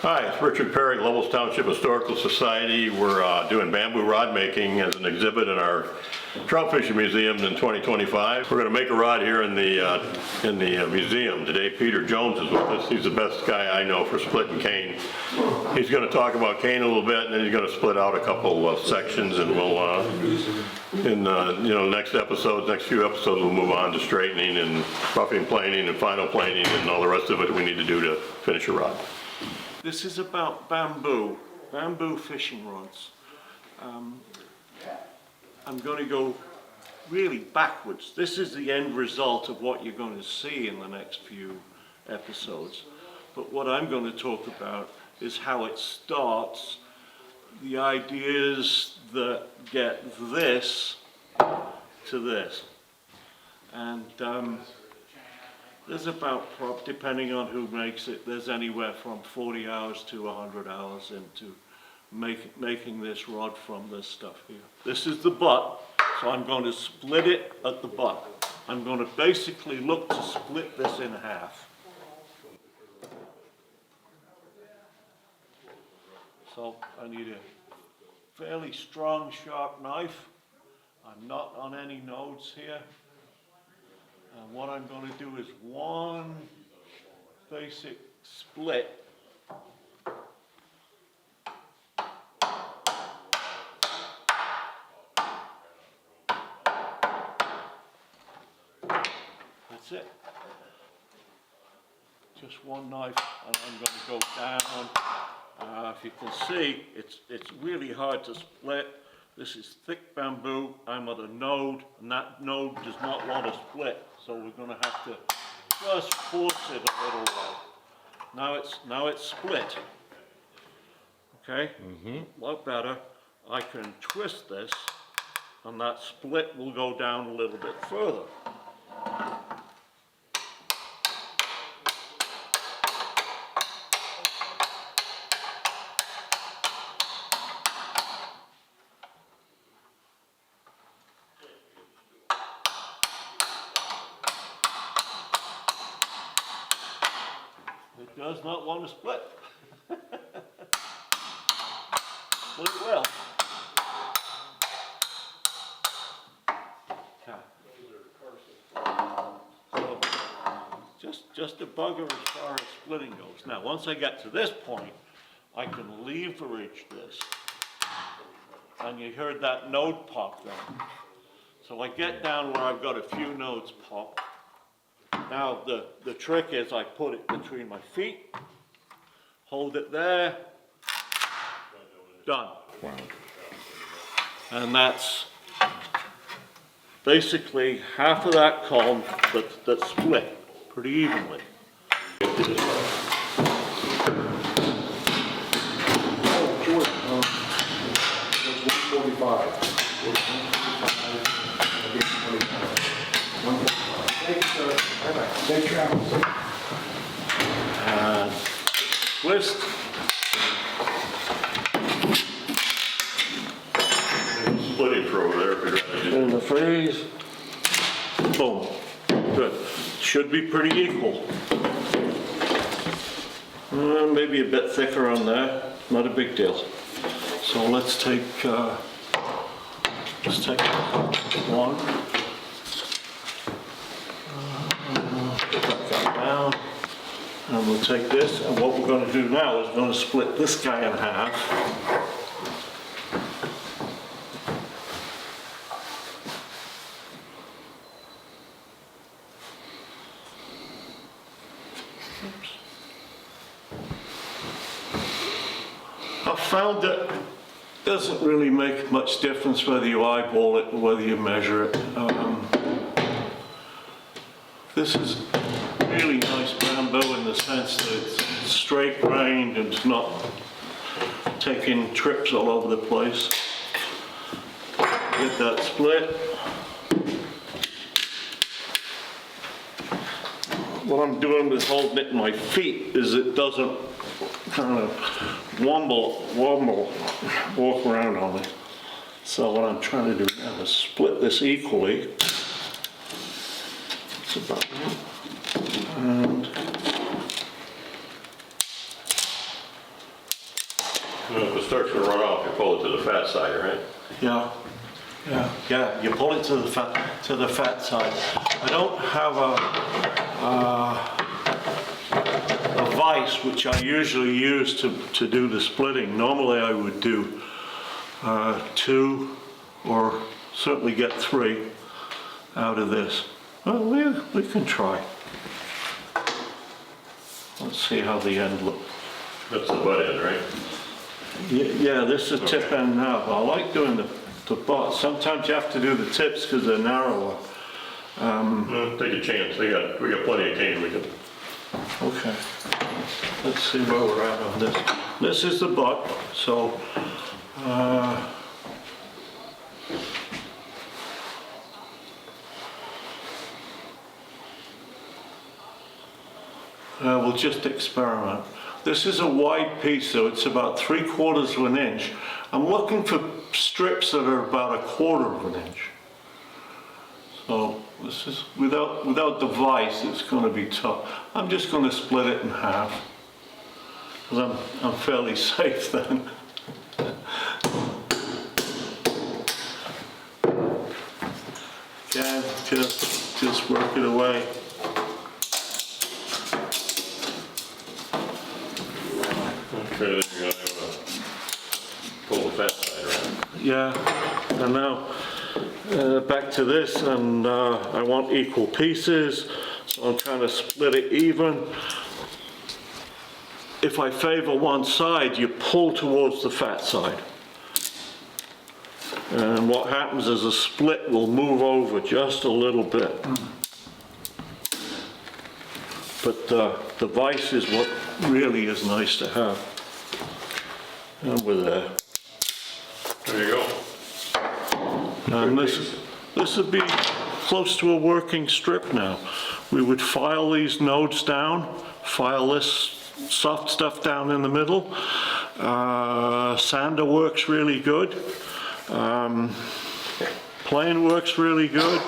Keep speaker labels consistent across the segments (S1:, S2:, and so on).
S1: Hi, it's Richard Perry, Lowell's Township Historical Society. We're doing bamboo rod making as an exhibit in our trout fishing museum in 2025. We're going to make a rod here in the museum. Today Peter Jones is with us. He's the best guy I know for splitting cane. He's going to talk about cane a little bit, and then he's going to split out a couple of sections, and we'll next few episodes we'll move on to straightening and roughing planing and final planing and all the rest of it we need to do to finish a rod.
S2: This is about bamboo fishing rods. I'm going to go really backwards. This is the end result of what you're going to see in the next few episodes. But what I'm going to talk about is how it starts, the ideas that get this to this. And there's about, depending on who makes it, there's anywhere from 40 hours to 100 hours into making this rod from this stuff here. This is the butt, so I'm going to split it at the butt. I'm going to basically look to split this in half. So I need a fairly strong, sharp knife. I'm not on any nodes here. And what I'm going to do is one basic split. That's it. Just one knife, and I'm going to go down. If you can see, it's really hard to split. This is thick bamboo. I'm at a node, and that node does not want to split. So we're going to have to just force it a little while. Now it's split. Okay? A lot better. I can twist this, and that split will go down a little bit further. It does not want to split. But it will. So, just a bugger as far as splitting goes. Now, once I get to this point, I can leverage this. And you heard that node pop there. So I get down where I've got a few nodes pop. Now the trick is I put it between my feet, hold it there, done.
S1: Wow.
S2: And that's basically half of that comb that's split pretty evenly. And twist.
S1: Splitting for over there if you're ready.
S2: In the freeze. Boom. Good. Should be pretty equal. Maybe a bit thicker on there. Not a big deal. So let's take one. Put that guy down. And we'll take this, and what we're going to do now is going to split this guy in half. Oops. I've found that it doesn't really make much difference whether you eyeball it or whether you measure it. This is really nice bamboo in the sense that it's straight grained and it's not taking trips all over the place. Get that split. What I'm doing with holding it in my feet is it doesn't kind of walk around on me. So what I'm trying to do now is split this equally. It's about and
S1: starts to run off, you pull it to the fat side, right?
S2: Yeah, yeah, you pull it to the fat side. I don't have a vise, which I usually use to do the splitting. Normally I would do 2 or certainly get 3 out of this. Well, we can try. Let's see how the end looks.
S1: That's the butt end, right?
S2: Yeah, this is the tip end now, but I like doing the butt. Sometimes you have to do the tips because they're narrower.
S1: Take a chance, we got plenty of cane we can.
S2: Okay, let's see where we're at on this. This is the butt, so we'll just experiment. This is a wide piece, so it's about 3/4 of an inch. I'm looking for strips that are about 1/4 of an inch. So this is, without the vise, it's going to be tough. I'm just going to split it in half, because I'm fairly safe then. Again, just work it away.
S1: Okay, there you go. Pull the fat side around.
S2: Yeah, and now back to this, and I want equal pieces, so I'm trying to split it even. If I favor one side, you pull towards the fat side. And what happens is a split will move over just a little bit. But the vise is what really is nice to have. And with that.
S1: There you go.
S2: And this would be close to a working strip now. We would file these nodes down, file this soft stuff down in the middle. Sander works really good. Plane works really good.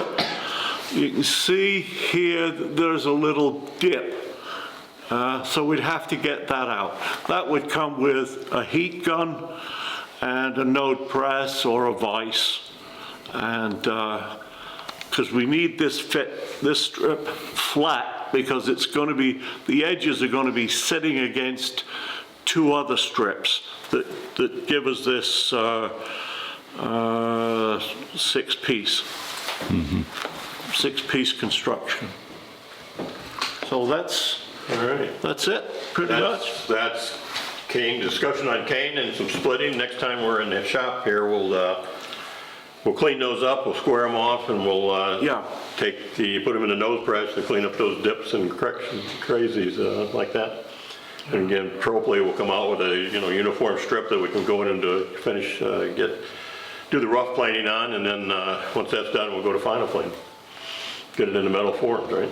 S2: You can see here that there's a little dip. So we'd have to get that out. That would come with a heat gun and a node press or a vise. And because we need this strip flat, because it's going to be, the edges are going to be sitting against 2 other strips that give us this 6-piece. 6-piece construction. So that's
S1: All right.
S2: That's it, pretty much.
S1: That's cane, discussion on cane and some splitting. Next time we're in the shop here, we'll clean those up, we'll square them off, and we'll put them in the nose press to clean up those dips and corrections, crazies like that. And again, hopefully we'll come out with a uniform strip that we can go in and do the rough planing on, and then once that's done, we'll go to final plane. Get it in the metal forms, right?